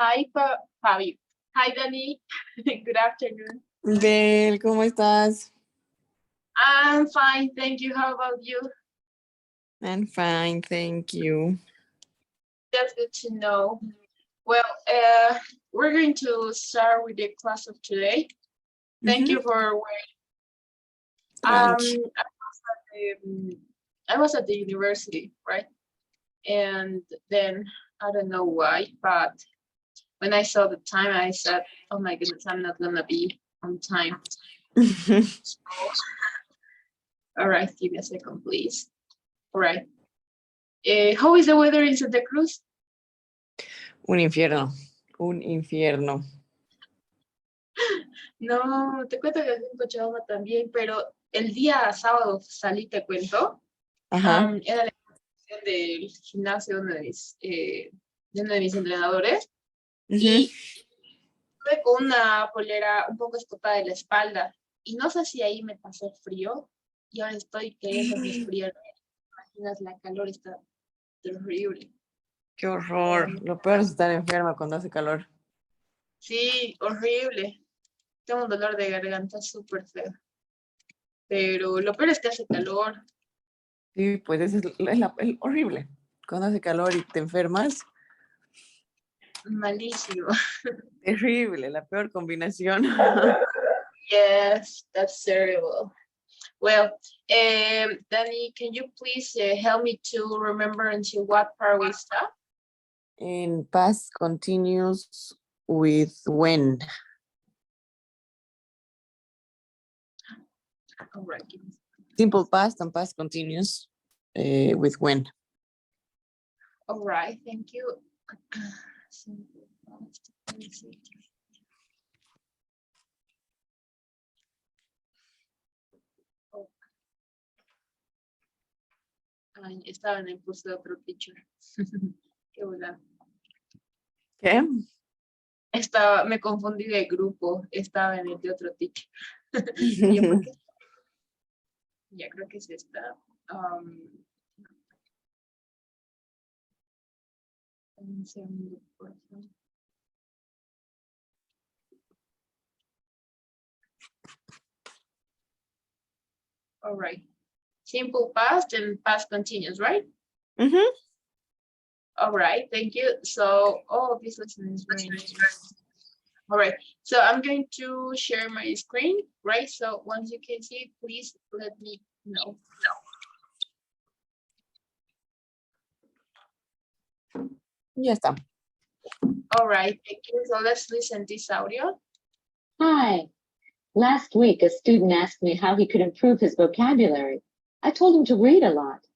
Hi, Fabio. Hi, Danny. Good afternoon. Bel, ¿cómo estás? I'm fine, thank you. How about you? I'm fine, thank you. That's good to know. Well, we're going to start with the class of today. Thank you for waiting. Tranqui. I was at the university, right? And then I don't know why, but when I saw the time, I said, "Oh my goodness, I'm not gonna be on time." All right, give me a second, please. All right. How is the weather in Santa Cruz? Un infierno, un infierno. No, te cuento que aquí en Cochabamba también, pero el día sábado salí, te cuento. Ajá. Era la inauguración del gimnasio de uno de mis entrenadores y estuve con una polera un poco escotada de la espalda y no sé si ahí me pasó frío y ahora estoy queriendo resfriar. Imaginas, la calor está terrible. Qué horror. Lo peor es estar enferma cuando hace calor. Sí, horrible. Tengo un dolor de garganta súper feo. Pero lo peor es que hace calor. Sí, pues es horrible. Cuando hace calor y te enfermas. Malísimo. Terrible, la peor combinación. Yes, that's terrible. Well, Danny, can you please help me to remember until what part we stop? In past continuous with when. All right. Simple past and past continuous with when. All right, thank you. Ay, estaba en el curso de otro teacher. Qué buena. ¿Qué? Me confundí de grupo, estaba en el de otro teacher. Y yo, ¿por qué? Ya creo que es esta. Un segundo, por favor. All right. Simple past and past continuous, right? All right, thank you. So, this lesson is very interesting. All right, so I'm going to share my screen, right? So once you can see, please let me know. Ya está. All right, thank you. So let's listen to this audio. Hi. Last week, a student asked me how he could improve his vocabulary. I told him to read a lot.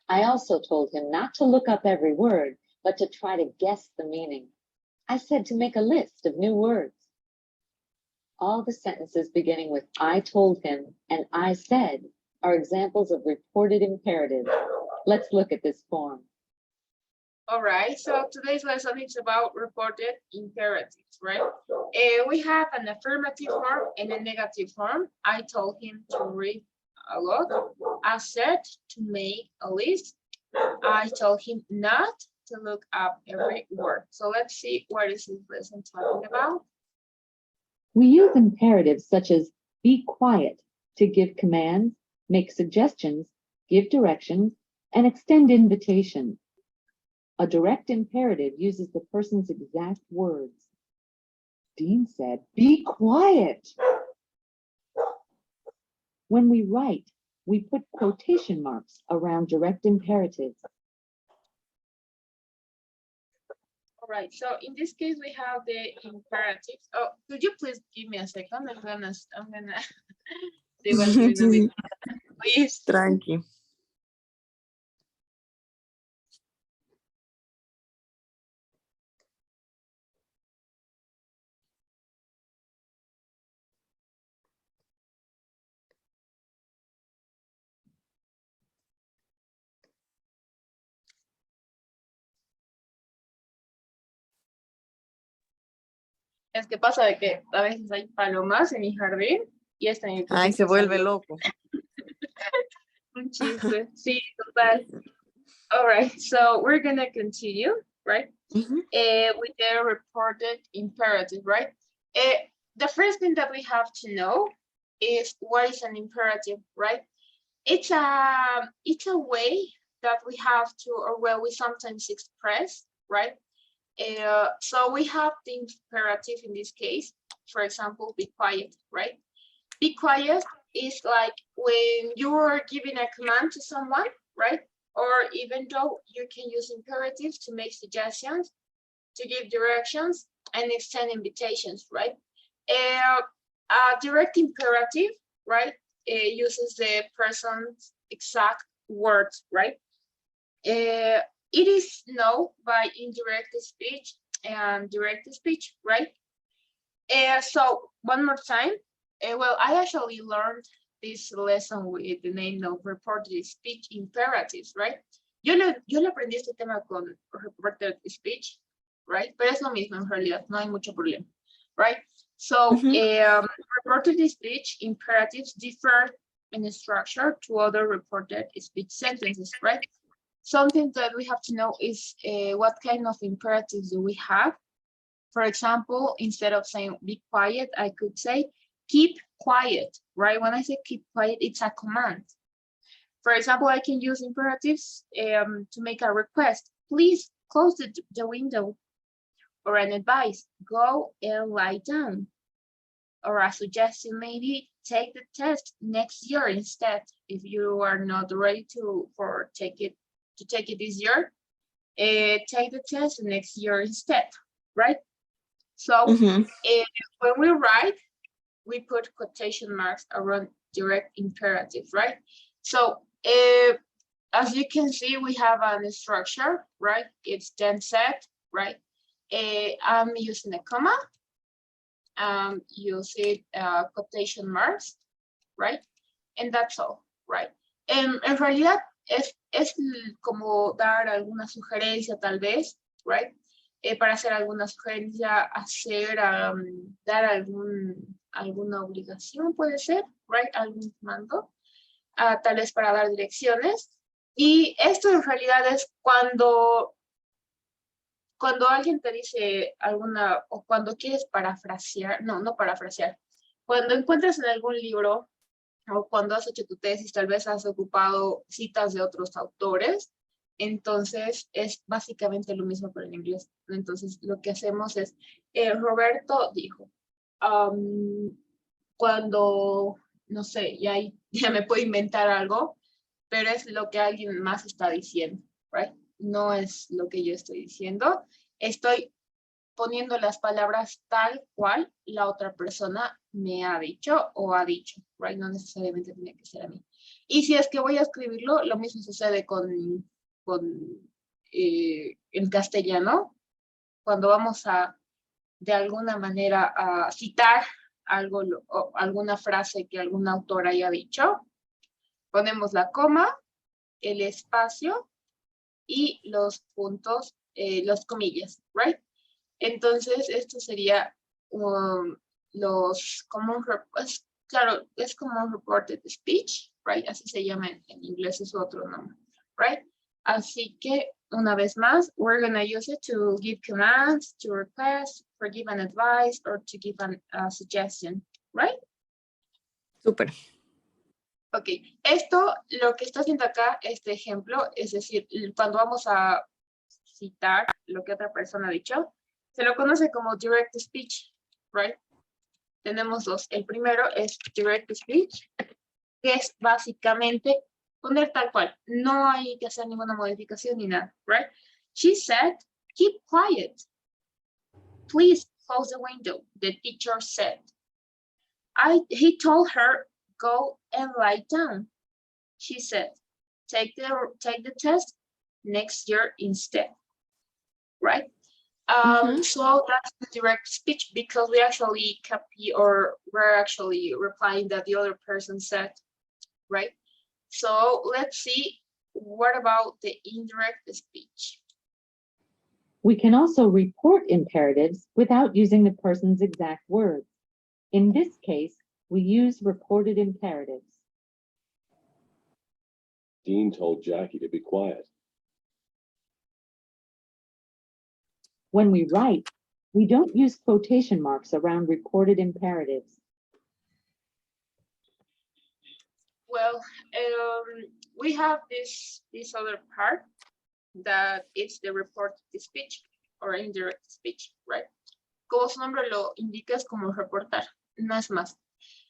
I also told him not to look up every word, but to try to guess the meaning. I said to make a list of new words. All the sentences beginning with I told him and I said are examples of reported imperatives. Let's look at this form. All right, so today's lesson is about reported imperatives, right? We have an affirmative form and a negative form. I told him to read a lot. I said to make a list. I told him not to look up every word. So let's see what is this lesson talking about. We use imperatives such as be quiet to give commands, make suggestions, give directions, and extend invitations. A direct imperative uses the person's exact words. Dean said, be quiet. When we write, we put quotation marks around direct imperatives. All right, so in this case, we have the imperatives. Oh, could you please give me a second? I'm gonna see what's going on with please. Tranqui. Es que pasa de que a veces hay palomas en mi jardín y esta en mi Ay, se vuelve loco. Un chiste, sí, total. All right, so we're gonna continue. right? Mhm. With the reported imperative, right? The first thing that we have to know is what is an imperative, right? It's a way that we have to, or well, we sometimes express, right? So we have the imperative in this case, for example, be quiet, right? Be quiet is like when you are giving a command to someone, right? Or even though you can use imperatives to make suggestions, to give directions, and extend invitations, right? A direct imperative, right, uses the person's exact words, right? It is known by indirect speech and direct speech, right? So one more time, well, I actually learned this lesson with the name of reported speech imperatives, right? Yo le aprendí este tema con reported speech, right? Pero es lo mismo en realidad, no hay mucho problema, right? So reported speech imperatives differ in structure to other reported speech sentences, right? Something that we have to know is what kind of imperatives do we have. For example, instead of saying be quiet, I could say keep quiet, right? When I say keep quiet, it's a command. For example, I can use imperatives to make a request. Please close the window. Or an advice, go and lie down. Or a suggestion, maybe take the test next year instead. If you are not ready to take it this year, take the test next year instead, right? So when we write, we put quotation marks around direct imperatives, right? So as you can see, we have a structure, right? It's then said, right? I'm using a comma, using quotation marks, right? And that's all, right? En realidad es como dar alguna sugerencia tal vez, right? Para hacer alguna sugerencia, dar alguna obligación, puede ser, right? Algún mando, tal vez para dar direcciones. Y esto en realidad es cuando alguien te dice alguna, o cuando quieres parafrasear, no parafrasear, cuando encuentras en algún libro, o cuando has hecho tu tesis, tal vez has ocupado citas de otros autores, entonces es básicamente lo mismo pero en inglés. Entonces lo que hacemos es, Roberto dijo, cuando, no sé, ya me puedo inventar algo, pero es lo que alguien más está diciendo, right? No es lo que yo estoy diciendo. Estoy poniendo las palabras tal cual la otra persona me ha dicho o ha dicho, right? No necesariamente tiene que ser a mí. Y si es que voy a escribirlo, lo mismo sucede con el castellano. Cuando vamos de alguna manera, a citar algo o alguna frase que algún autor haya dicho, ponemos la coma, el espacio y los puntos, los comillas, right? Entonces, esto sería claro, es como un reported speech, right? Así se llama en inglés, es otro nombre, right? Así que, una vez más, we're gonna use it to give commands, to request, for give an advice, or to give a suggestion, right? Súper. Ok, esto, lo que está haciendo acá, este ejemplo, es decir, cuando vamos a citar lo que otra persona ha dicho, se lo conoce como direct speech, right? Tenemos dos. El primero es direct speech, que es básicamente poner tal cual. No hay que hacer ninguna modificación ni nada, right? She said, keep quiet. Please close the window, the teacher said. He told her, go and lie down. She said, take the test next year instead, right? So that's the direct speech because we actually copy or we're actually replying that the other person said, right? So let's see, what about the indirect speech? We can also report imperatives without using the person's exact words. In this case, we use reported imperatives. Dean told Jackie to be quiet. When we write, we don't use quotation marks around reported imperatives. Well, we have this other part that it's the reported speech or indirect speech, right? Como su nombre lo indica, es como reportar, no es más.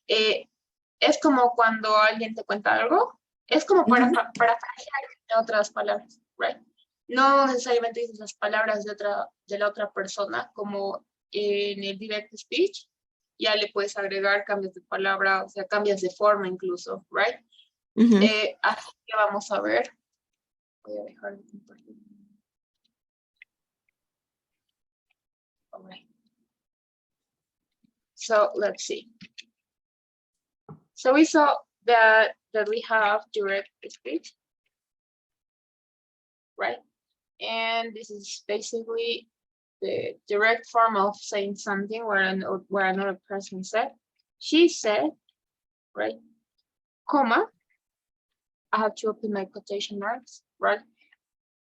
Es como cuando alguien te cuenta algo, es como para parafrasear en otras palabras, right? No necesariamente dices las palabras de la otra persona, como en el direct speech, ya le puedes agregar cambios de palabra, o sea, cambias de forma incluso, right? Así que vamos a ver. Voy a dejar de compartir. All right. So let's see. So we saw that we have direct speech, right? And this is basically the direct form of saying something where another person said. She said, right? Comma. I have to open my quotation marks, right?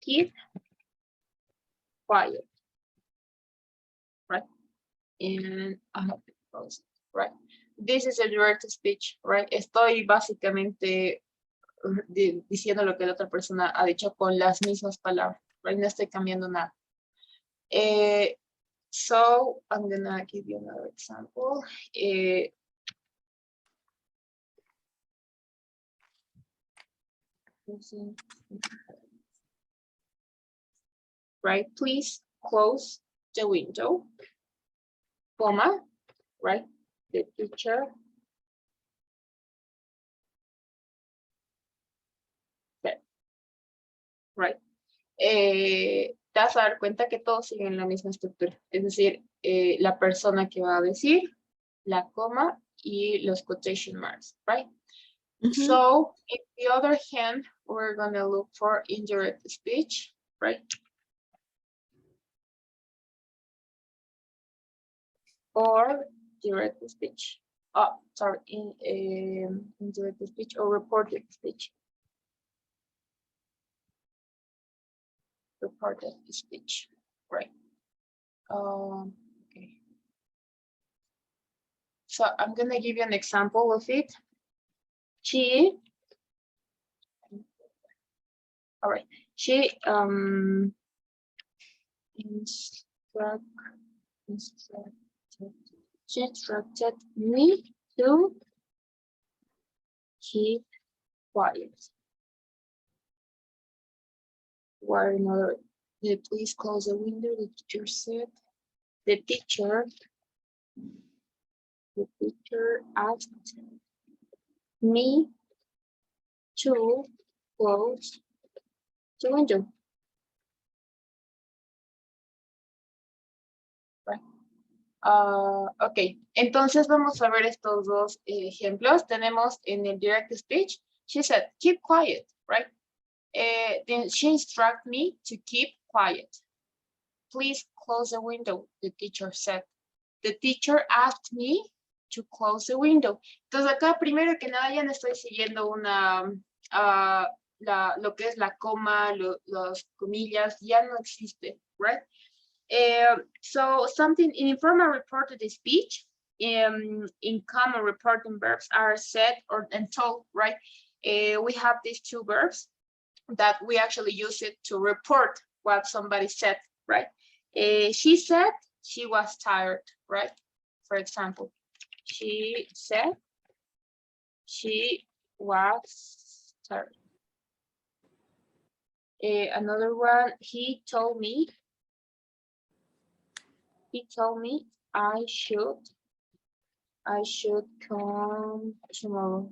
Keep quiet, right? And I have to close it, right? This is a direct speech, right? Estoy básicamente diciendo lo que la otra persona ha dicho con las mismas palabras, right? No estoy cambiando nada. So I'm gonna give you another example. Right, please close the window, comma, right? The teacher said, right? Te vas a dar cuenta que todos siguen la misma estructura, es decir, la persona que va a decir, la coma y los quotation marks, right? So, in the other hand, we're gonna look for indirect speech, right? Or direct speech. Oh, sorry, indirect speech or reported speech. Reported speech, right? Okay. So I'm gonna give you an example of it. She, all right. She instructed me to keep quiet. Where another, please close the window, the teacher said. The teacher asked me to close the window. Right. Ok, entonces vamos a ver estos dos ejemplos. Tenemos en el direct speech, she said, keep quiet, right? Then she instructed me to keep quiet. Please close the window, the teacher said. The teacher asked me to close the window. Entonces acá primero que nada ya no estoy siguiendo una, lo que es la coma, los comillas, ya no existe, right? So something in informal reported speech, in common reporting verbs are said and told, right? We have these two verbs that we actually use it to report what somebody said, right? She said she was tired, right? For example, she said she was tired. Another one, he told me I should come tomorrow.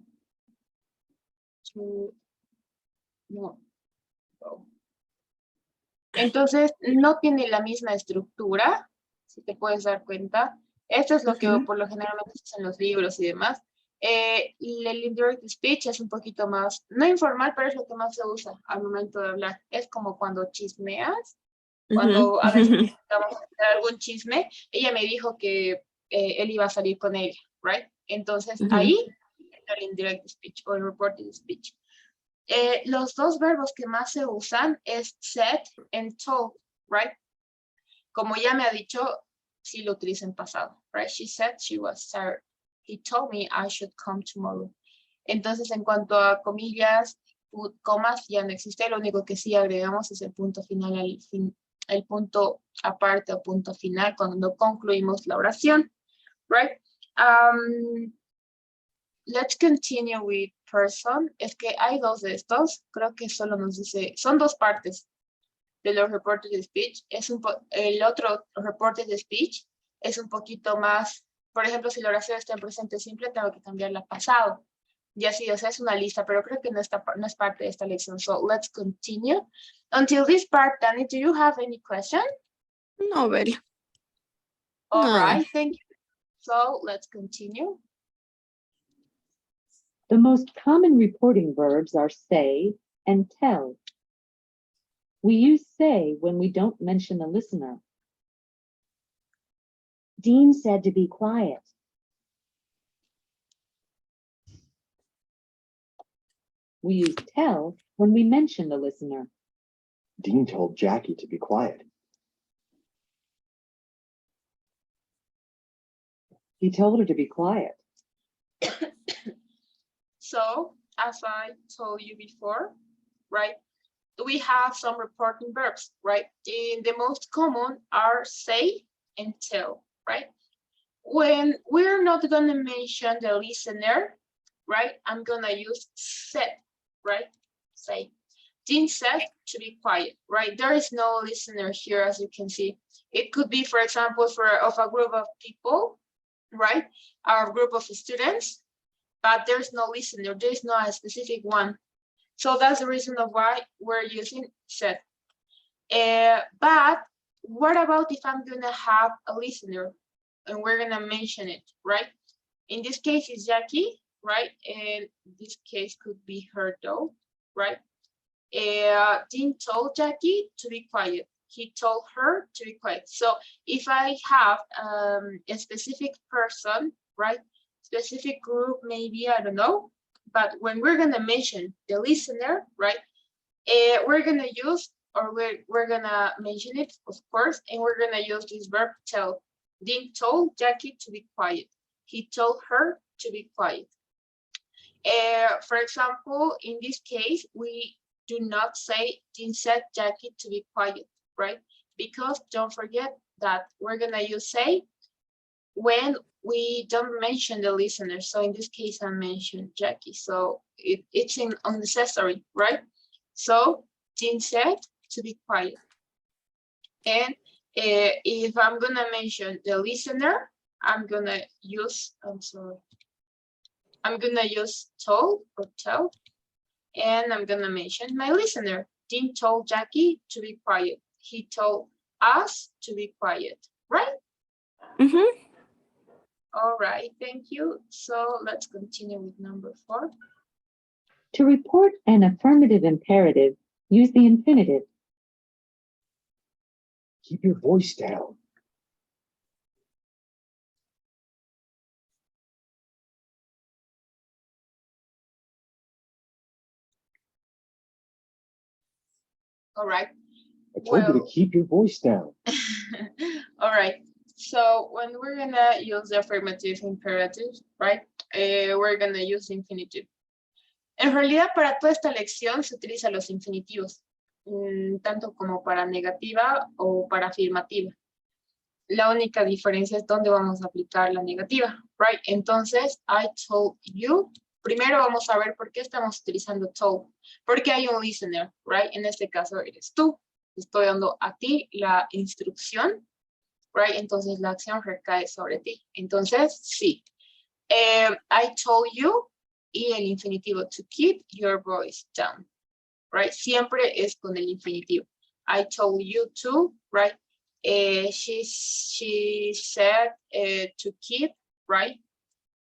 No. Entonces, no tiene la misma estructura, si te puedes dar cuenta. Esto es lo que por lo generalmente se usa en los libros y demás. Y el indirect speech es un poquito más, no informal, pero es lo que más se usa al momento de hablar. Es como cuando chismeas, cuando a veces necesitamos hacer algún chisme. Ella me dijo que él iba a salir con ella, right? Entonces, ahí está el indirect speech o el reported speech. Los dos verbos que más se usan es said and told, right? Como ya me ha dicho, sí lo utiliza en pasado, right? She said she was tired. He told me I should come tomorrow. Entonces, en cuanto a comillas, comas, ya no existe. Lo único que sí agregamos es el punto final, el punto aparte o punto final cuando concluimos la oración, right? Let's continue with person. Es que hay dos de estos. Creo que solo nos dice, son dos partes de los reportes de speech. El otro reporte de speech es un poquito más, por ejemplo, si la oración está en presente simple, tengo que cambiarla a pasado. Y así, o sea, es una lista, pero creo que no es parte de esta lección. So, let's continue. Until this part, Danny, do you have any question? No, Bel. All Nada. right, thank you. So, let's continue. The most common reporting verbs are say and tell. We use say when we don't mention a listener. Dean said to be quiet. We use tell when we mention the listener. Dean told Jackie to be quiet. He told her to be quiet. So, as I told you before, right, we have some reporting verbs, right? And the most common are say and tell, right? When we're not gonna mention the listener, right, I'm gonna use said, right? Say. Dean said to be quiet, right? There is no listener here, as you can see. It could be, for example, of a group of people, right? Our group of students, but there's no listener. There's not a specific one. So that's the reason of why we're using said. But what about if I'm gonna have a listener and we're gonna mention it, right? In this case, it's Jackie, right? And this case could be her though, right? Dean told Jackie to be quiet. He told her to be quiet. So if I have a specific person, right? Specific group, maybe, I don't know. But when we're gonna mention the listener, right? We're gonna use, or we're gonna mention it, of course, and we're gonna use this verb tell. Dean told Jackie to be quiet. He told her to be quiet. For example, in this case, we do not say Dean said Jackie to be quiet, right? Because don't forget that we're gonna use say when we don't mention the listener. So in this case, I mentioned Jackie. So it's unnecessary, right? So Dean said to be quiet. And if I'm gonna mention the listener, I'm gonna use told or tell, and I'm gonna mention my listener. Dean told Jackie to be quiet. He told us to be quiet, right? Mm-hmm. All right, thank you. So let's continue with number 4. To report an affirmative imperative, use the infinitive. Keep your voice down. All right. I told you Well- to keep your voice down. All right. So when we're gonna use the affirmative imperative, right? We're gonna use infinitive. En realidad, para toda esta lección se utilizan los infinitivos, tanto como para negativa o para afirmativa. La única diferencia es dónde vamos a aplicar la negativa, right? Entonces, I told you. Primero vamos a ver por qué estamos utilizando told. Porque hay un listener, right? En este caso eres tú. Estoy dando a ti la instrucción, right? Entonces la acción recae sobre ti. Entonces, sí. I told you y el infinitivo to keep your voice down, right? Siempre es con el infinitivo. I told you to, right? She said to keep, right?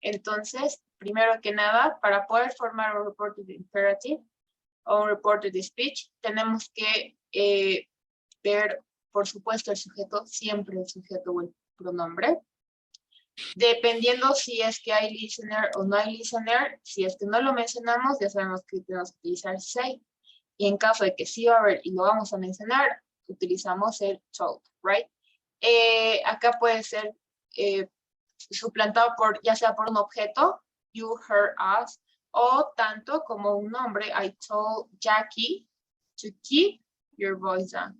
Entonces, primero que nada, para poder formar un reporte de imperative o un reporte de speech, tenemos que ver, por supuesto, el sujeto, siempre el sujeto o el pronombre. Dependiendo si es que hay listener o no hay listener, si es que no lo mencionamos, ya sabemos que tenemos que utilizar say. Y en caso de que sí va a haber y lo vamos a mencionar, utilizamos el told, right? Acá puede ser suplantado por, ya sea por un objeto, you, her, us, o tanto como un nombre, I told Jackie to keep your voice down.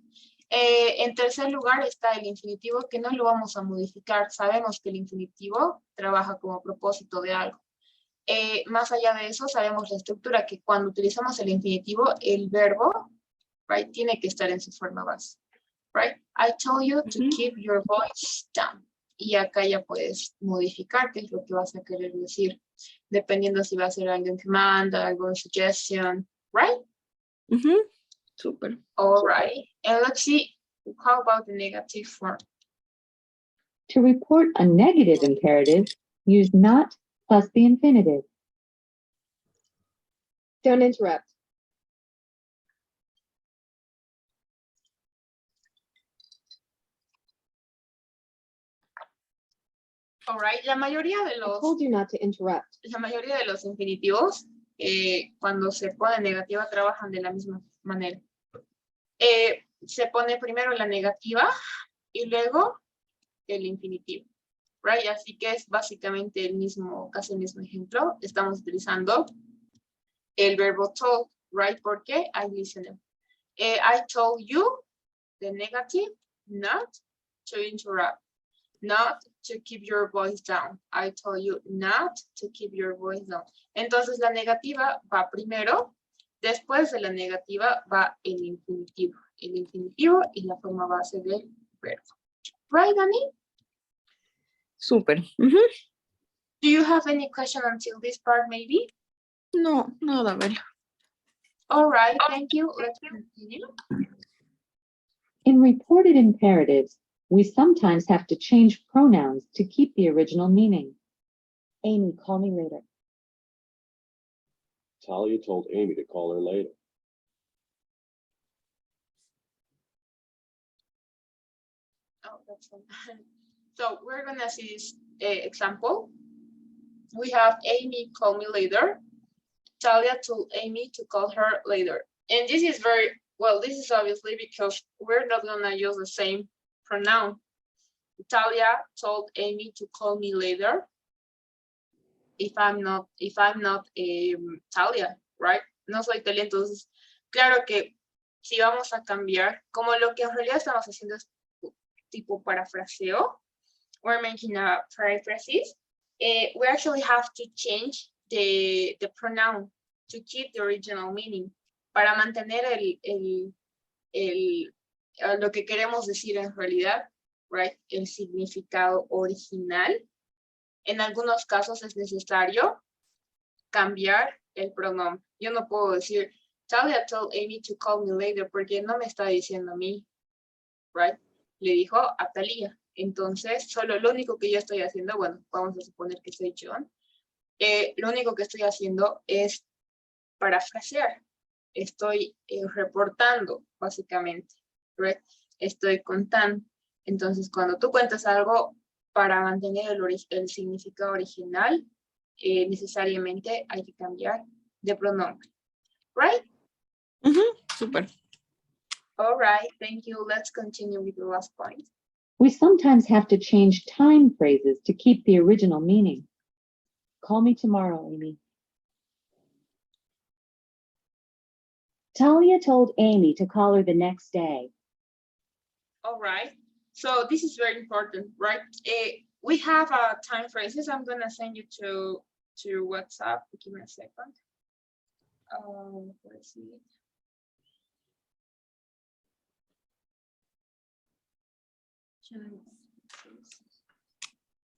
En tercer lugar está el infinitivo, que no lo vamos a modificar. Sabemos que el infinitivo trabaja como propósito de algo. Más allá de eso, sabemos la estructura, que cuando utilizamos el infinitivo, el verbo, right, tiene que estar en su forma base. Right? I told you to keep your voice down. Y acá ya puedes modificar qué es lo que vas a querer decir, dependiendo si va a ser algo en command, algo en suggestion, right? Súper. All right. And let's see, how about the negative form? To report a negative imperative, use not plus the infinitive. Don't interrupt. All right. La mayoría de I los told you not to interrupt. infinitivos, cuando se pone negativa, trabajan de la misma manera. Se pone primero la negativa y luego el infinitivo. Right? Así que es básicamente el mismo, casi el mismo ejemplo. Estamos utilizando el verbo told, right? ¿Por qué? I listened. I told you, the negative, not to interrupt. Not to keep your voice down. I told you not to keep your voice down. Entonces la negativa va primero, después de la negativa va el infinitivo. El infinitivo y la forma base del verbo. Right, Dani? Súper. Do you have any question until this part, maybe? No, nada, a ver. All right, thank you. Let's continue. In reported imperatives, we sometimes have to change pronouns to keep the original meaning. Amy, call me later. Talia told Amy to call her later. Oh, that's fine. So we're gonna see this example. We have Amy call me later. Talia told Amy to call her later. And this is very, well, this is obviously because we're not gonna use the same pronoun. Talia told Amy to call me later. If I'm not Talia, right? No soy Talia, entonces, claro que si vamos a cambiar, como lo que en realidad estamos haciendo es tipo parafraseo, we're making a paraphrases, we actually have to change the pronoun to keep the original meaning, para mantener lo que queremos decir en realidad, right? El significado original. En algunos casos es necesario cambiar el pronombre. Yo no puedo decir, Talia told Amy to call me later, porque no me está diciendo a mí, right? Le dijo a Talia. Entonces, solo lo único que yo estoy haciendo, bueno, vamos a suponer que soy John, lo único que estoy haciendo es parafrasear. Estoy reportando, básicamente, right? Estoy contando. Entonces, cuando tú cuentas algo, para mantener el significado original, necesariamente hay que cambiar de pronombre. Right? Súper. All right, thank you. Let's continue with the last point. We sometimes have to change time phrases to keep the original meaning. Call me tomorrow, Amy. Talia told Amy to call her the next day. All right. So this is very important, right? We have time phrases. I'm gonna send you to WhatsApp. Give me a second. Let's see.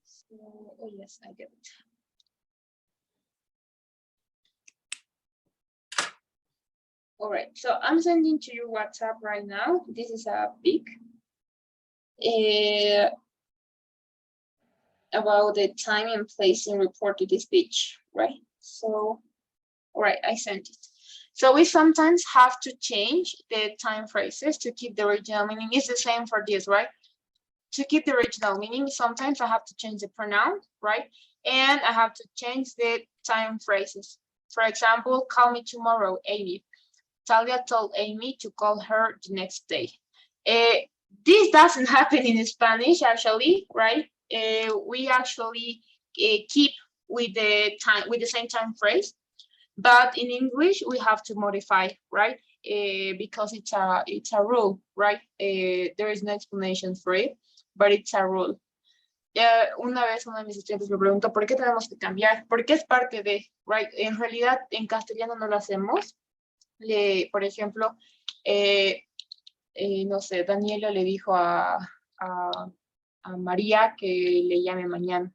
So, oh yes, I get it. All right, so I'm sending to you WhatsApp right now. This is a pic about the time and place in reported speech, right? So, all right, I sent it. So we sometimes have to change the time phrases to keep the original meaning. It's the same for this, right? To keep the original meaning, sometimes I have to change the pronoun, right? And I have to change the time phrases. For example, call me tomorrow, Amy. Talia told Amy to call her the next day. This doesn't happen in Spanish, actually, right? We actually keep with the time, with the same time phrase, but in English we have to modify, right? Because it's a rule, right? There is no explanation for it, but it's a rule. Una vez uno de mis estudiantes me preguntó por qué tenemos que cambiar, porque es parte de, right? En realidad en castellano no lo hacemos. Por ejemplo, no sé, Daniela le dijo a María que le llame mañana.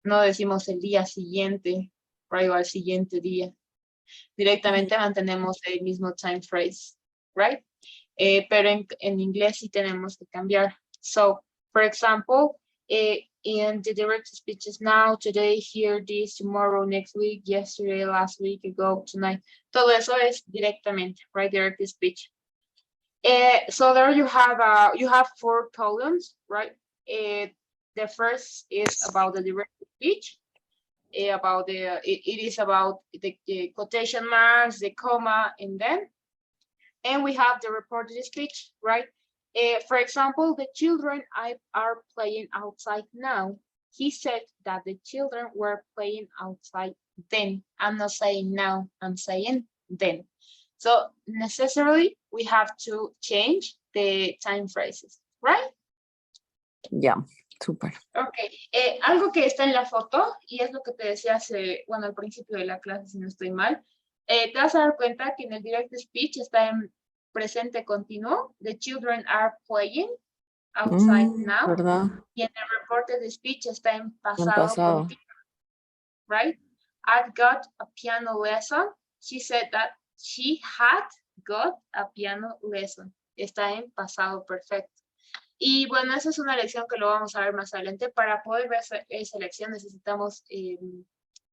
No decimos el día siguiente, right? O al siguiente día. Directamente mantenemos el mismo time phrase, right? Pero en inglés sí tenemos que cambiar. So, for example, in the direct speeches now, today, here, this, tomorrow, next week, yesterday, last week, ago, tonight. Todo eso es directamente, right? Direct speech. So there you have 4 columns, right? The first is about the direct speech. About it is about the quotation marks, the comma, and then. And we have the reported speech, right? For example, the children are playing outside now. He said that the children were playing outside then. I'm not saying now, I'm saying then. So necessarily, we have to change the time phrases, right? Ya, súper. Ok, algo que está en la foto, y es lo que te decía bueno, al principio de la clase, si no estoy mal, te vas a dar cuenta que en el direct speech está en presente continuo, the children are playing outside now, ¿Verdad? y en el reported speech está en En pasado pasado. continuo, right? I've got a piano lesson. She said that she had got a piano lesson. Está en pasado perfecto. Y bueno, esa es una lección que lo vamos a ver más adelante. Para poder ver esa lección necesitamos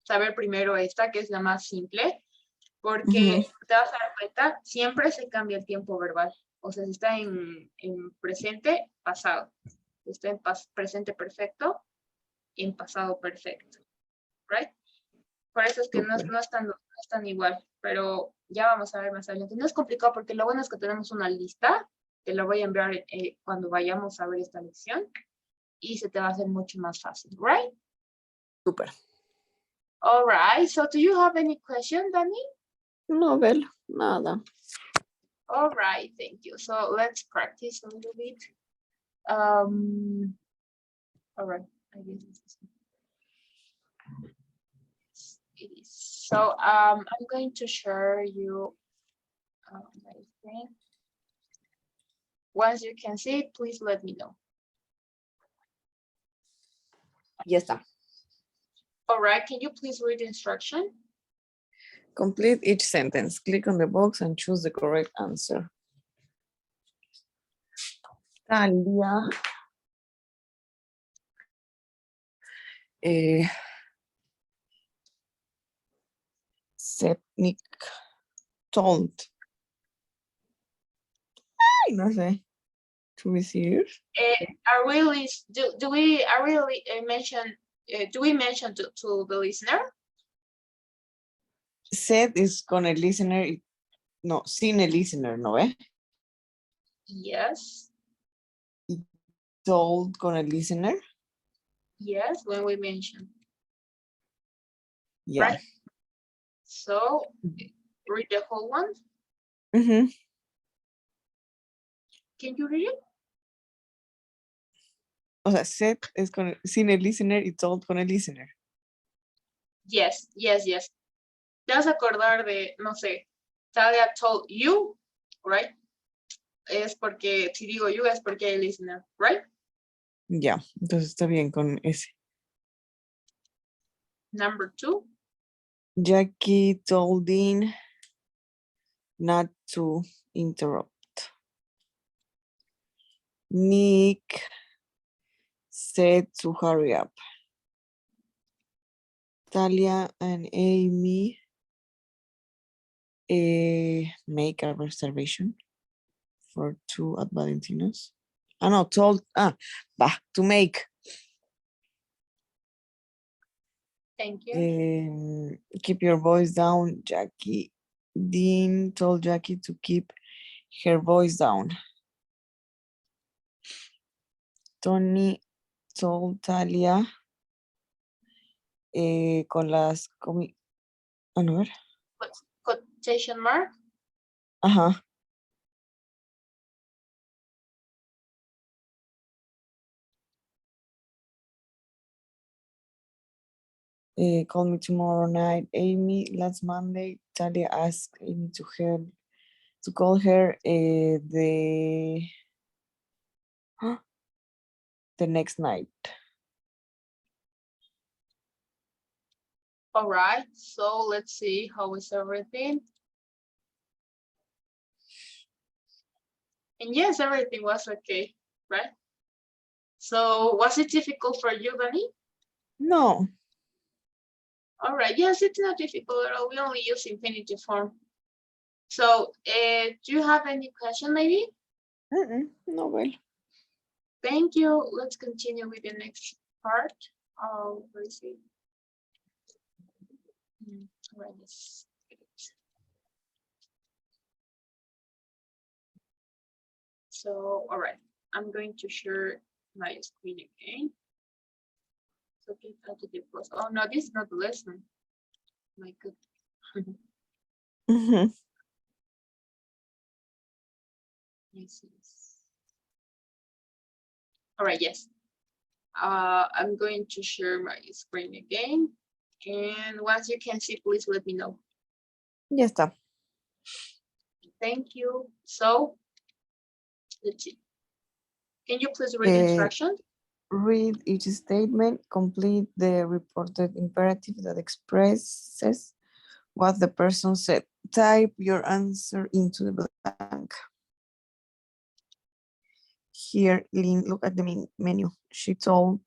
saber primero esta, que es la más simple, porque te vas a dar cuenta, siempre se cambia el tiempo verbal. O sea, si está en presente, pasado. Si está en presente perfecto, en pasado perfecto. Right? Por eso es que no están igual, pero ya vamos a ver más adelante. No es complicado porque lo bueno es que tenemos una lista. Te lo voy a enviar cuando vayamos a ver esta lección y se te va a hacer mucho más fácil, right? Súper. All right, so do you have any question, Dani? No, Bel, nada. All right, thank you. So let's practice a little bit. All right, I guess this is it is. So I'm going to share you my screen. Once you can see it, please let me know. Ya está. All right, can you please read the instruction? Complete each sentence. Click on the box and choose the correct answer. Talia. Setnik told. Ay, no sé. To be serious? Are we do we mention do we mention to the listener? Said is con el listener. No, sin el listener, ¿no ve? Yes. Told con el listener. Yes, when we mention. Yeah. Right. So read the whole one. Mm-hmm. Can you read it? O sea, said es con sin el listener y told con el listener. Yes, yes, yes. Te vas a acordar de, no sé, Talia told you, right? Es porque, si digo you, es porque hay listener, right? Ya, entonces está bien con ese. Number 2. Jackie told Dean not to interrupt. Nick said to hurry up. Talia and Amy make a reservation for 2 at Valentino's. No, told, to make. Thank you. Keep your voice down, Jackie. Dean told Jackie to keep her voice down. Tony told Talia con las a ver. Quotation mark. Ajá. Call me tomorrow night, Amy. Last Monday, Talia asked Amy to call her the next night. All right, so let's see how is everything. And yes, everything was okay, right? So was it difficult for you, Danny? No. All right, yes, it's not difficult at all. We only use infinitive form. So do you have any question, maybe? No, well. Thank you. Let's continue with the next part. Oh, let me see. Right, yes. So, all right, I'm going to share my screen again. So, okay, how to do post. Oh no, this is not the lesson. My goodness. Yes, yes. All right, yes. I'm going to share my screen again. And once you can see, please let me know. Ya está. Thank you. So, let's see. Can you please read the instructions? Read each statement, complete the reported imperative that expresses what the person said. Type your answer into the blank. Here, Lynn, look at the menu. She told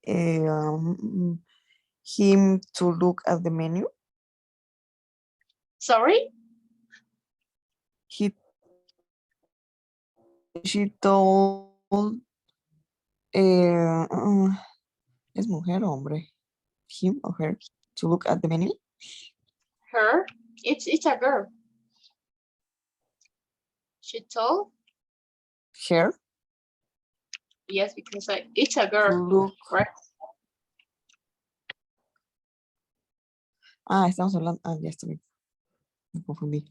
him to look at the menu. Sorry? She told, es mujer o hombre, him or her, to look at the menu. Her? It's a girl. She told? Her. Yes, because it's a To girl, look. right? Estamos hablando. Ya estoy. Me confundí.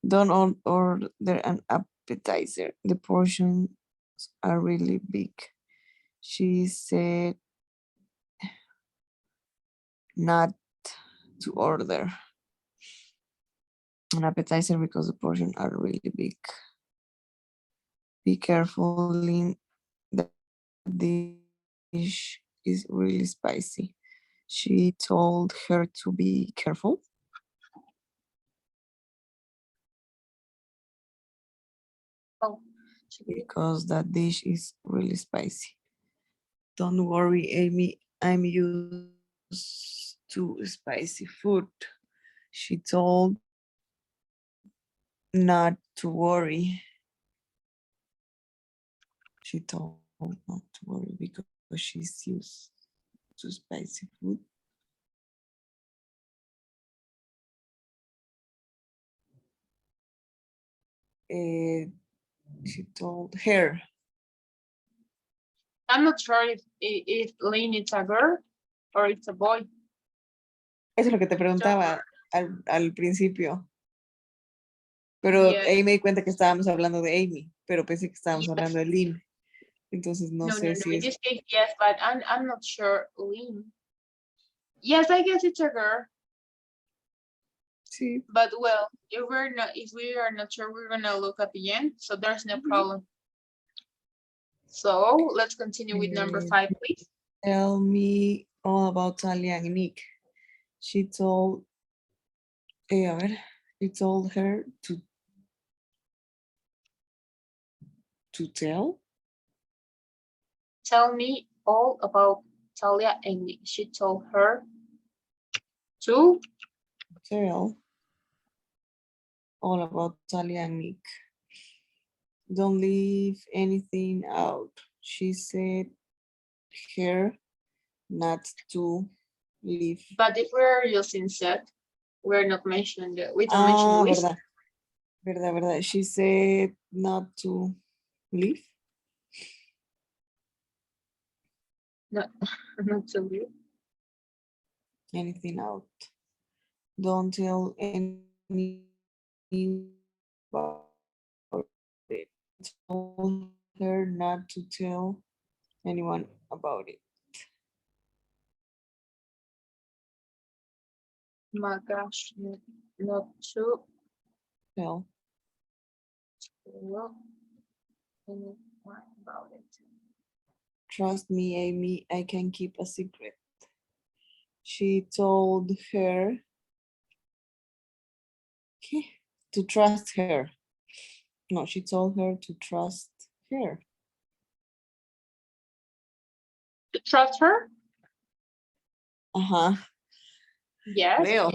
Don't order an appetizer. The portions are really big. She said not to order an appetizer because the portions are really big. Be careful, Lynn. The dish is really spicy. She told her to be careful. Oh. Because that dish is really spicy. Don't worry, Amy, I'm used to spicy food. She told not to worry. She told not to worry because she's used to spicy food. She told her. I'm not sure if Lynn is a girl or it's a boy. Eso es lo que te preguntaba al principio. Pero Yes. ahí me di cuenta que estábamos hablando de Amy, pero pensé que estábamos hablando de Lynn. Entonces no sé si in this case, yes, but I'm not sure Lynn. Yes, I guess it's a girl. Sí. But well, if we are not sure, we're gonna look at the end, so there's no problem. So let's continue with number 5, please. Tell me all about Talia and Nick. She told, he told her to tell. Tell me all about Talia and Nick. She told her to Tell all about Talia and Nick. Don't leave anything out. She said her not to leave. But if we're using set, we're not mentioning we don't mention Luis. Verdad. She said not to leave. Not, not to leave. Anything out. Don't tell any about it. Told her not to tell anyone about it. My gosh, not to Tell. tell anyone about it. Trust me, Amy, I can keep a secret. She told her to trust her. No, she told her to trust her. To trust her? Uh-huh. Yes. Leo.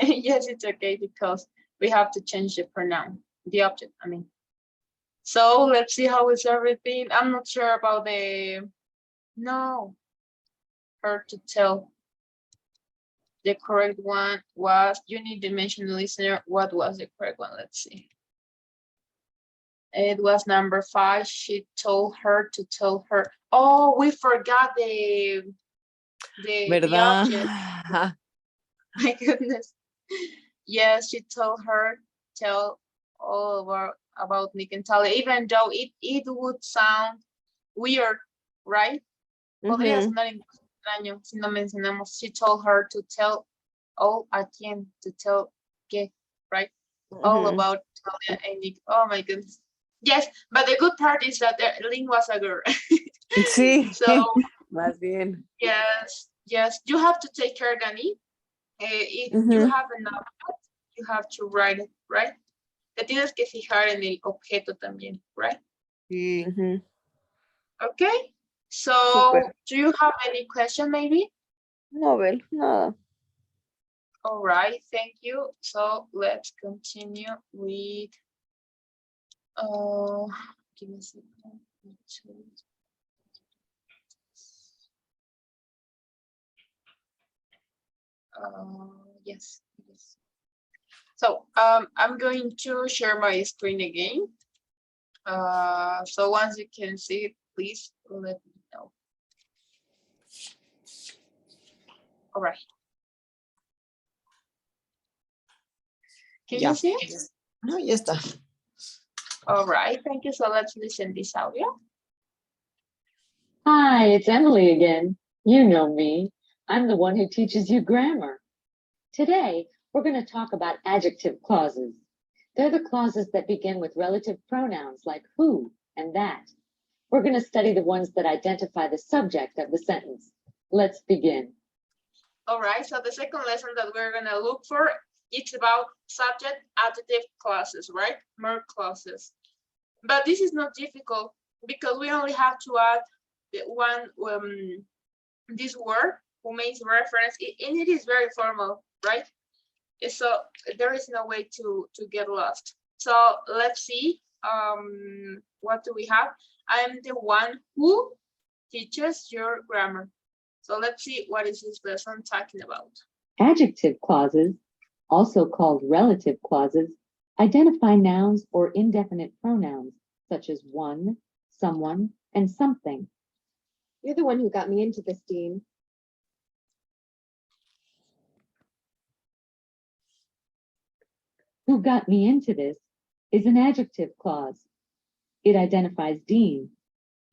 Yes, it's okay because we have to change the pronoun, the object, I mean. So let's see how is everything. I'm not sure about no, her to tell. The correct one was, you need to mention the listener. What was the correct one? Let's see. It was number 5. She told her to tell her. Oh, we forgot the ¿Verdad? object. My goodness. Yes, she told her, tell all about Nick and Talia, even though it would sound weird, right? Podría Mhm. sonar extraño si no mencionamos. She told her to tell all a quien, to tell que, right? All Mhm. about Talia and Nick. Oh my goodness. Yes, but the good part is that Lynn was a girl. Sí, So más bien. yes, you have to take care, Dani. If you Mhm. have enough, you have to write it, right? Te tienes que fijar en el objeto también, right? Sí. Mhm. Okay. So, Súper. do you have any question maybe? No, Bel, nada. All right, thank you. So let's continue with, give me a second. Yes, yes. So I'm going to share my screen again. So once you can see it, please let me know. All right. Can Ya. you see it? No, ya está. All right, thank you. So let's listen this audio. Hi, it's Emily again. You know me. I'm the one who teaches you grammar. Today, we're going to talk about adjective clauses. They're the clauses that begin with relative pronouns like who and that. We're going to study the ones that identify the subject of the sentence. Let's begin. All right, so the second lesson that we're gonna look for, it's about subject adjective clauses, right? More clauses. But this is not difficult because we only have to add the one, this word who makes reference, and it is very formal, right? So there is no way to get lost. So let's see, what do we have? I am the one who teaches your grammar. So let's see what is this lesson talking about. Adjective clauses, also called relative clauses, identify nouns or indefinite pronouns such as one, someone, and something. You're the one who got me into this, Dean. Who got me into this is an adjective clause. It identifies Dean.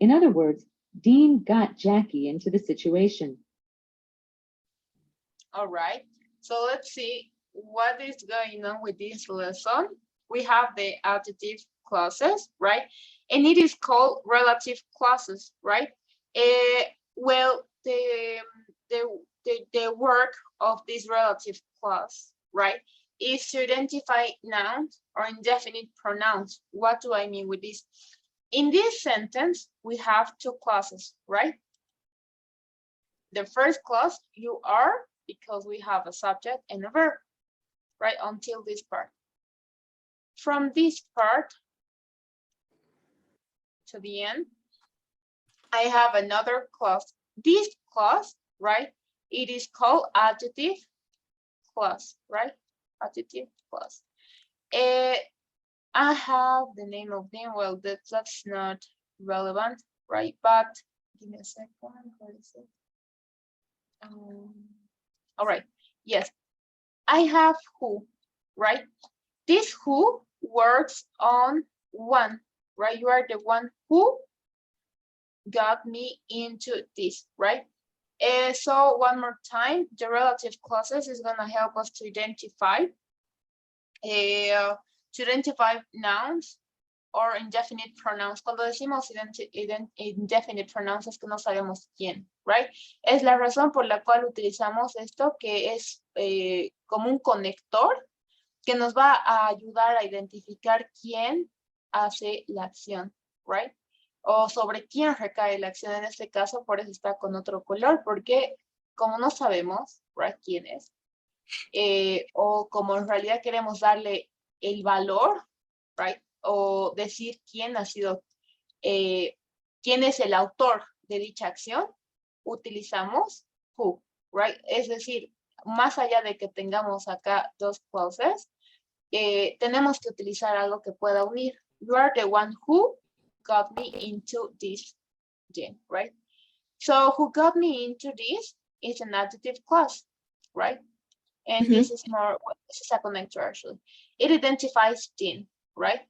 In other words, Dean got Jackie into the situation. All right, so let's see what is going on with this lesson. We have the adjective clauses, right? And it is called relative clauses, right? Well, the work of this relative clause, right, is to identify nouns or indefinite pronouns. What do I mean with this? In this sentence, we have two clauses, right? The first clause, you are, because we have a subject and a verb, right, until this part. From this part to the end, I have another clause. This clause, right, it is called adjective clause, right? Adjective clause. I have the name of them. Well, that's not relevant, right? But give me a second. Where is it? All right. Yes, I have who, right? This who works on one, right? You are the one who got me into this, right? So one more time, the relative clauses is gonna help us to identify nouns or indefinite pronouns. Cuando decimos indefinite pronouns es que no sabemos quién, right? Es la razón por la cual utilizamos esto, que es como un conector que nos va a ayudar a identificar quién hace la acción, right? O sobre quién recae la acción en este caso, por eso está con otro color, porque como no sabemos, right, quién es, o como en realidad queremos darle el valor, right, o decir quién ha sido, quién es el autor de dicha acción, utilizamos who, right? Es decir, más allá de que tengamos acá dos clauses, tenemos que utilizar algo que pueda unir. You are the one who got me into this thing, right? So who got me into this is an adjective clause, right? And this is more, this is a connector actually. It identifies Dean, right?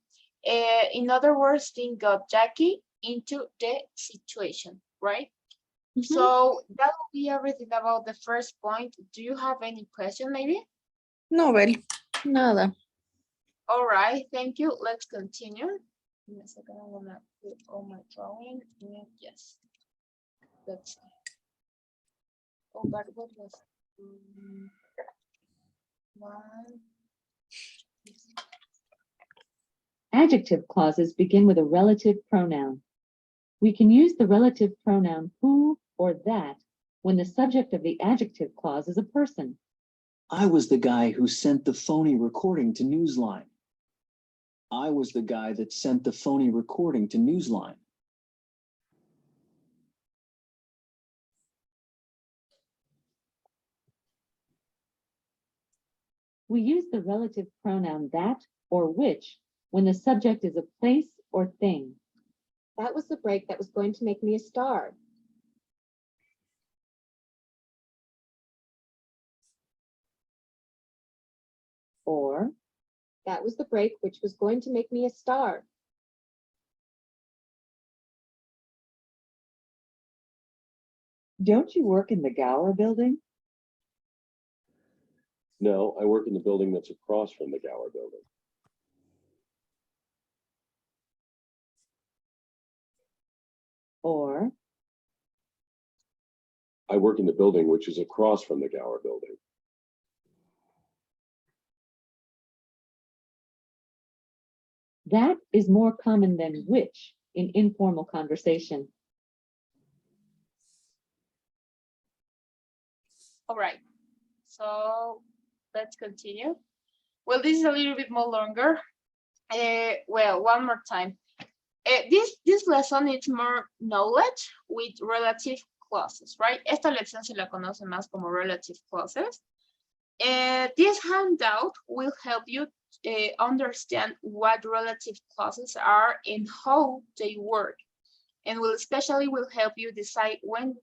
In other words, Dean got Jackie into the situation, right? So that will be everything about the first point. Do you have any question maybe? No, Bel, nada. All right, thank you. Let's continue. Give me a second, I'm gonna put all my drawing. Yes. Let's see. Oh, but what was one? Adjective clauses begin with a relative pronoun. We can use the relative pronoun who or that when the subject of the adjective clause is a person. I was the guy who sent the phony recording to Newsline. I was the guy that sent the phony recording to Newsline. We use the relative pronoun that or which when the subject is a place or thing. That was the break that was going to make me a star. Or That was the break which was going to make me a star. don't you work in the Gower building? No, I work in the building that's across from the Gower building. Or I work in the building which is across from the Gower building. that is more common than which in informal conversation. All right, so let's continue. Well, this is a little bit more longer. Well, one more time. This lesson is more knowledge with relative clauses, right? Esta lección se la conoce más como relative clauses. This handout will help you understand what relative clauses are and how they work, and will especially help you decide when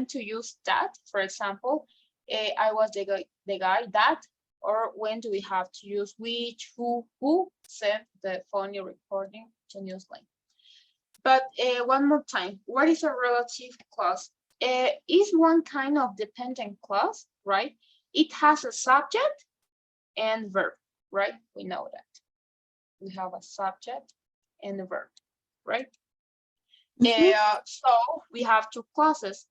to use that. For example, I was the guy that, or when do we have to use which, who sent the phony recording to Newsline. But one more time, what is a relative clause? Is one kind of dependent clause, right? It has a subject and verb, right? We know that. We have a subject and a verb, right? So we have two clauses,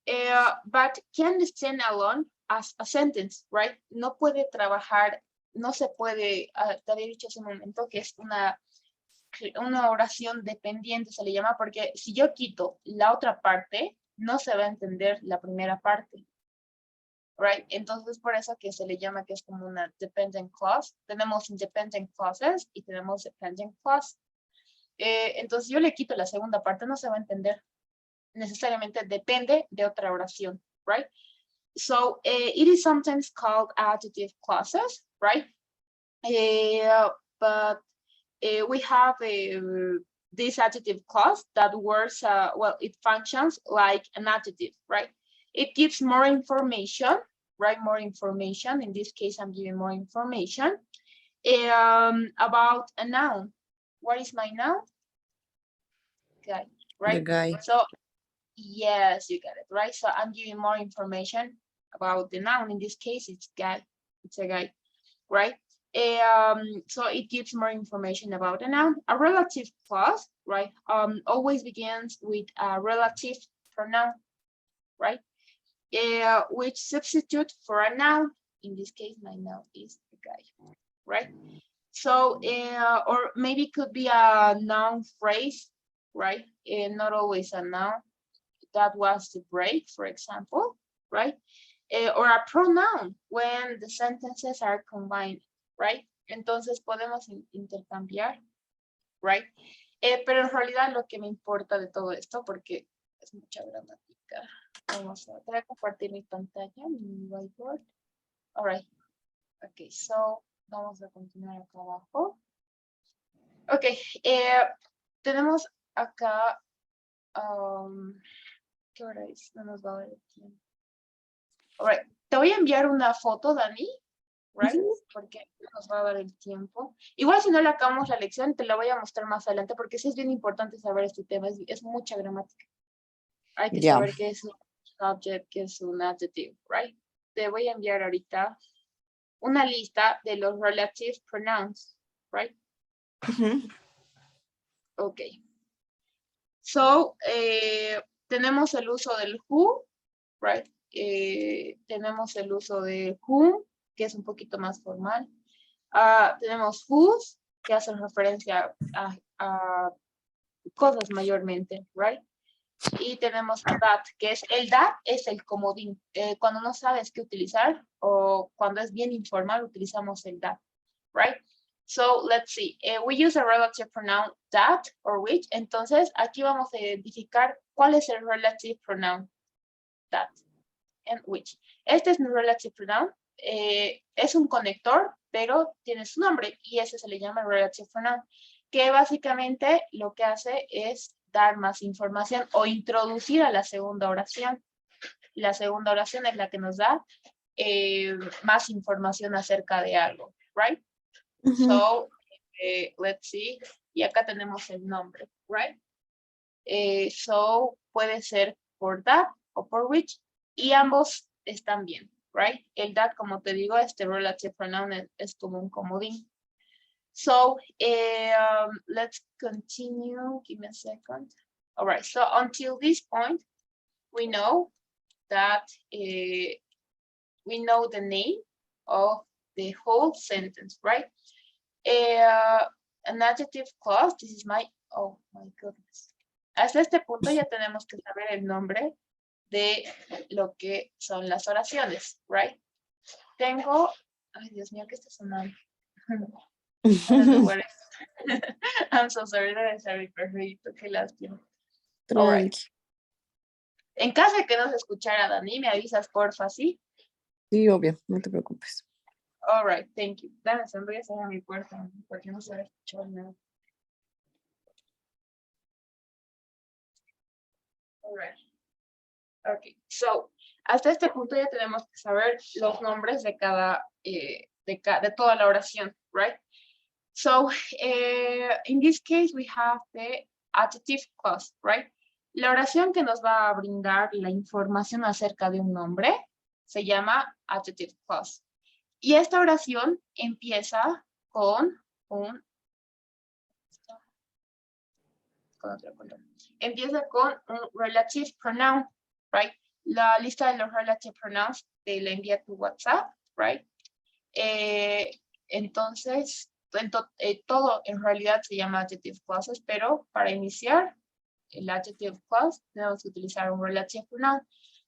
but can stand alone as a sentence, right? No puede trabajar, no se puede, te había dicho hace un momento que es una oración dependiente, se le llama, porque si yo quito la otra parte, no se va a entender la primera parte. Right? Entonces por eso que se le llama que es como una dependent clause. Tenemos independent clauses y tenemos dependent clause. Entonces yo le quito la segunda parte, no se va a entender. Necesariamente depende de otra oración, right? So it is sometimes called adjective clauses, right? But we have this adjective clause that works, well, it functions like an adjective, right? It gives more information, right? More information. In this case, I'm giving more information about a noun. What is my noun? Guy, right? The guy. So, yes, you got it, right? So I'm giving more information about the noun. In this case, it's guy. It's a guy, right? So it gives more information about a noun. A relative clause, right? Always begins with a relative pronoun, right? Which substitute for a noun. In this case, my noun is the guy, right? So, or maybe could be a noun phrase, right? Not always a noun. That was the break, for example, right? Or a pronoun when the sentences are combined, right? Entonces podemos intercambiar, right? Pero en realidad lo que me importa de todo esto, porque es mucha gramática. Vamos a compartir mi pantalla, mi whiteboard. All right. Ok, so vamos a continuar acá abajo. Ok, tenemos acá, ¿qué hora es? No nos va a dar el tiempo. All right. Te voy a enviar una foto, Dani, right? Porque no nos va a dar el tiempo. Igual si no le acabamos la lección, te la voy a mostrar más adelante, porque sí es bien importante saber este tema, es mucha gramática. Hay que saber qué es un subject, qué es un adjective, right? Te voy a enviar ahorita una lista de los relative pronouns, right? Ok. So, tenemos el uso del who, right? Tenemos el uso de whom, que es un poquito más formal. Tenemos whose, que hacen referencia a cosas mayormente, right? Y tenemos that, que es el that, es el comodín. Cuando no sabes qué utilizar o cuando es bien informal, utilizamos el that, right? So, let's see. We use a relative pronoun that or which. Entonces, aquí vamos a identificar cuál es el relative pronoun that and which. Este es mi relative pronoun. Es un conector, pero tiene su nombre y ese se le llama relative pronoun, que básicamente lo que hace es dar más información o introducir a la segunda oración. La segunda oración es la que nos da más información acerca de algo, right? So, let's see. Y acá tenemos el nombre, right? So, puede ser por that o por which. Y ambos están bien, right? El that, como te digo, este relative pronoun es como un comodín. So, let's continue. Give me a second. All right, so until this point, we know that we know the name of the whole sentence, right? An adjective clause, this is my, oh my goodness. Hasta este punto ya tenemos que saber el nombre de lo que son las oraciones, right? Tengo, ay Dios mío, ¿qué está sonando? I don't know what it is. I'm so sorry, that is a perrito, qué lástima. All right. En caso de que no se escuchara Dani, me avisas porfa, ¿sí? Sí, obvio, no te preocupes. All right, thank you. Dame, voy a cerrar mi puerta porque no se va a escuchar nada. All right. Ok, so, hasta este punto ya tenemos que saber los nombres de cada, de toda la oración, right? So, in this case, we have the adjective clause, right? La oración que nos va a brindar la información acerca de un nombre se llama adjective clause. Y esta oración empieza con un... Empieza con un relative pronoun, right? La lista de los relative pronouns te la envía tu WhatsApp, right? Entonces, todo en realidad se llama adjective clauses, pero para iniciar el adjective clause tenemos que utilizar un relative pronoun.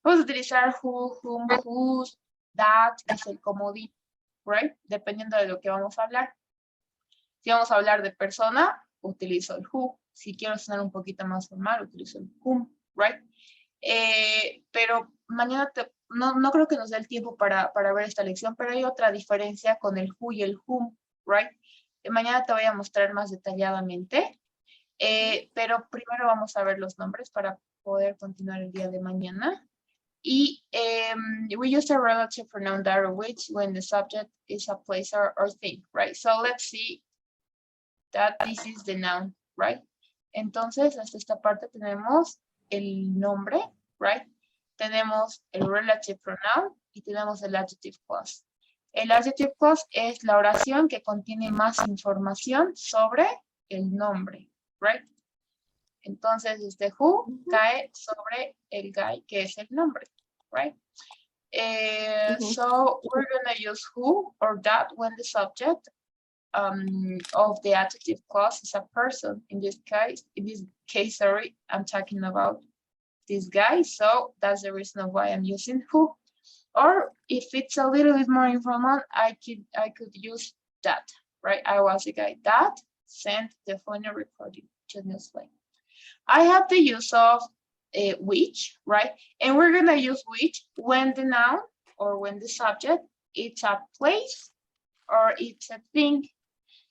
Vamos a utilizar who, whom, whose, that, es el comodín, right? Dependiendo de lo que vamos a hablar. Si vamos a hablar de persona, utilizo el who. Si quiero sonar un poquito más formal, utilizo el whom, right? Pero mañana no creo que nos dé el tiempo para ver esta lección, pero hay otra diferencia con el who y el whom, right? Mañana te voy a mostrar más detalladamente, pero primero vamos a ver los nombres para poder continuar el día de mañana. Y we use a relative pronoun that or which when the subject is a place or thing, right? So let's see that this is the noun, right? Entonces, hasta esta parte tenemos el nombre, right? Tenemos el relative pronoun y tenemos el adjective clause. El adjective clause es la oración que contiene más información sobre el nombre, right? Entonces, este who cae sobre el guy, que es el nombre, right? So, we're going to use who or that when the subject of the adjective clause is a person. In this case, sorry, I'm talking about this guy. So, that's the reason why I'm using who. Or if it's a little bit more informal, I could use that, right? I was the guy that sent the phone recording to Newsline. I have the use of which, right? And we're gonna use which when the noun or when the subject, it's a place or it's a thing.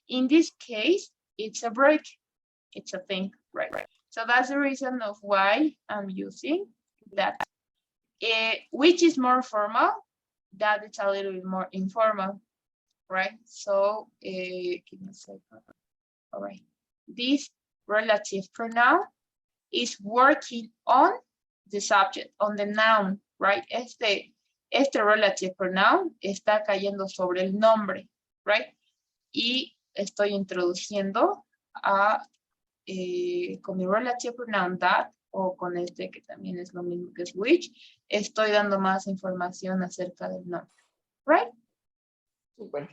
In this case, it's a break, it's a thing, right? So that's the reason of why I'm using that. Which is more formal, that it's a little bit more informal, right? So, give me a second. All right, this relative pronoun is working on the subject, on the noun, right? Este relative pronoun está cayendo sobre el nombre, right? Y estoy introduciendo con mi relative pronoun that, o con este que también es lo mismo que es which, estoy dando más información acerca del nombre, right? Super.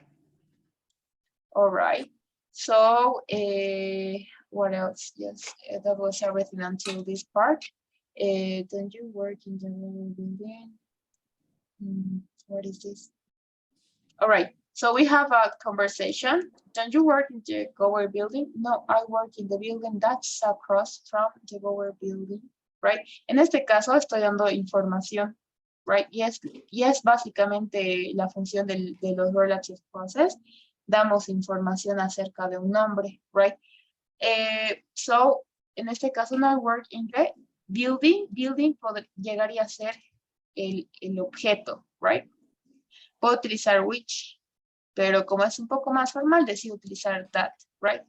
All right. So, what else? Yes, that was everything until this part. Don't you work in the building? What is this? All right. So we have a conversation. Don't you work in the Gower building? No, I work in the building that's across from the Gower building, right? En este caso estoy dando información, right? Y es básicamente la función de los relative clauses. Damos información acerca de un nombre, right? So, en este caso, no work in the building. Building llegaría a ser el objeto, right? Puedo utilizar which, pero como es un poco más formal, decido utilizar that, right?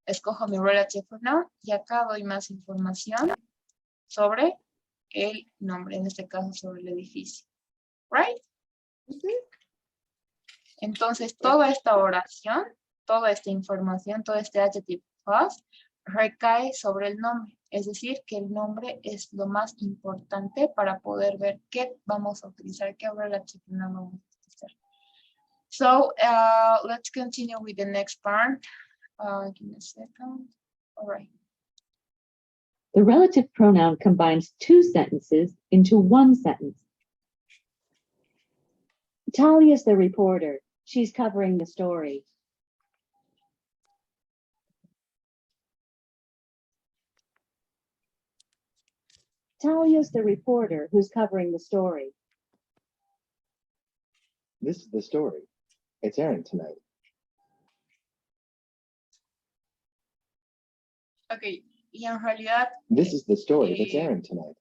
Escojo mi relative pronoun y acá doy más información sobre el nombre, en este caso sobre el edificio, right? Entonces, toda esta oración, toda esta información, todo este adjective clause recae sobre el nombre. Es decir, que el nombre es lo más importante para poder ver qué vamos a utilizar, qué relative pronoun vamos a utilizar. So, let's continue with the next part. Give me a second. All right. The relative pronoun combines two sentences into one sentence. Talia's the reporter. She's covering the story. Talia's the reporter who's covering the story. This is the story. It's airing tonight. Ok, y en realidad This is the story that's airing tonight.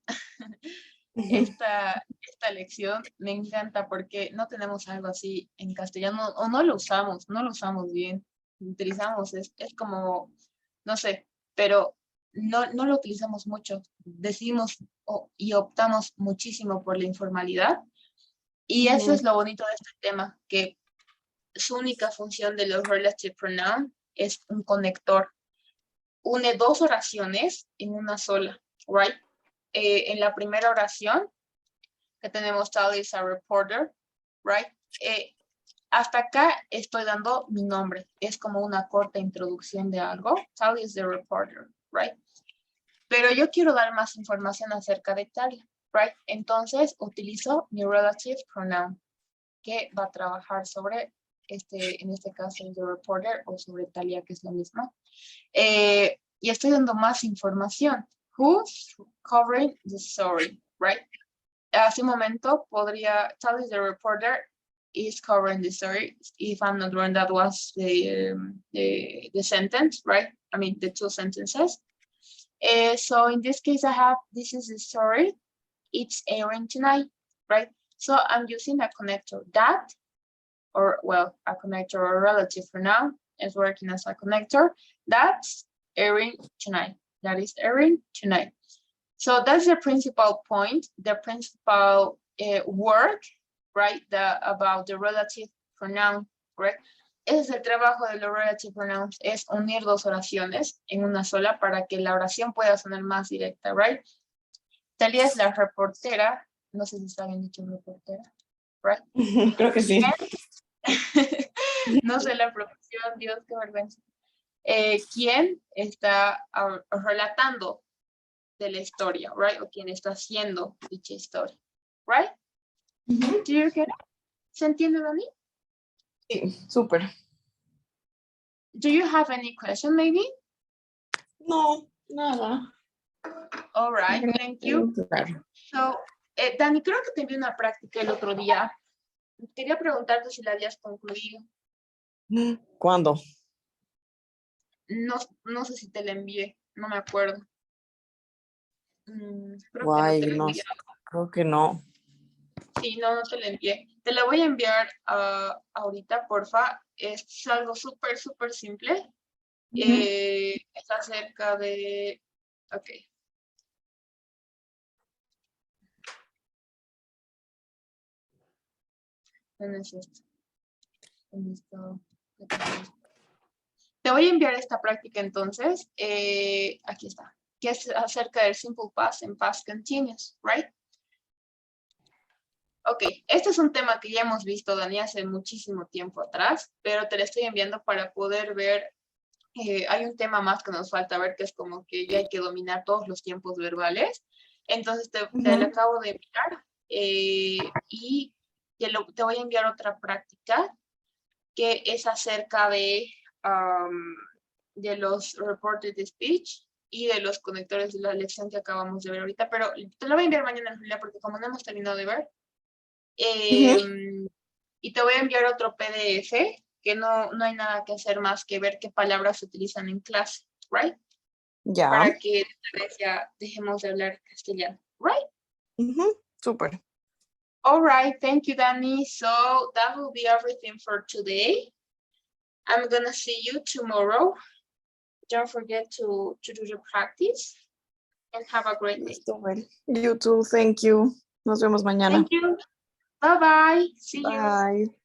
esta lección me encanta porque no tenemos algo así en castellano o no lo usamos bien. Utilizamos, es como, no sé, pero no lo utilizamos mucho. Decimos y optamos muchísimo por la informalidad. Y eso es lo bonito de este tema, que su única función de los relative pronoun es un conector. Une dos oraciones en una sola, right? En la primera oración, que tenemos Tally is a reporter, right? Hasta acá estoy dando mi nombre. Es como una corta introducción de algo. Tally is the reporter, right? Pero yo quiero dar más información acerca de Talia, right? Entonces utilizo mi relative pronoun, que va a trabajar sobre, en este caso, the reporter, o sobre Talia, que es lo mismo. Y estoy dando más información. Who's covering the story, right? Hace un momento podría, Tally is the reporter is covering the story. If I'm not wrong, that was the sentence, right? I mean, the 2 sentences. So in this case, this is the story. It's airing tonight, right? So I'm using a connector that, or well, a connector or relative pronoun is working as a connector. That's airing tonight. That is airing tonight. So that's the principal point, the principal work, right? About the relative pronoun, right? Es el trabajo de los relative pronouns, es unir 2 oraciones en una sola para que la oración pueda sonar más directa, right? Talia es la reportera, no sé si está bien dicho reportera, right? Creo que sí. No sé la profesión, Dios, qué vergüenza. ¿Quién está relatando de la historia, right? O quién está haciendo dicha historia, right? Do you get it? ¿Se entiende, Dani? Sí, súper. Do you have any question, maybe? No, nada. All right, thank you. Claro. So, Dani, creo que te envié una práctica el otro día. Quería preguntarte si la habías concluido. ¿Cuándo? No sé si te la envié, no me acuerdo. Creo Guay, que no te la no, envié. creo que no. Sí, no te la envié. Te la voy a enviar ahorita, porfa. Es algo súper, súper simple. Es acerca de... Ok. ¿Dónde es esto? ¿Dónde está? Te voy a enviar esta práctica entonces. Aquí está. Que es acerca del simple past en past continuous, right? Ok, este es un tema que ya hemos visto, Dani, hace muchísimo tiempo atrás, pero te lo estoy enviando para poder ver. Hay un tema más que nos falta ver, que es como que ya hay que dominar todos los tiempos verbales. Entonces te lo acabo de enviar y te voy a enviar otra práctica que es acerca de los reported speech y de los conectores de la lección que acabamos de ver ahorita, pero te lo voy a enviar mañana, Julia, porque como no hemos terminado de ver. Y te voy a enviar otro PDF que no hay nada que hacer más que ver qué palabras se utilizan en clase, right? Ya. Para que tal vez ya dejemos de hablar castellano, right? Súper. All right, thank you, Danny. So that will be everything for today. I'm gonna see you tomorrow. Don't forget to do your practice and have a great day. Súper. You too, thank you. Nos vemos mañana. Thank you. Bye-bye. See you. Bye.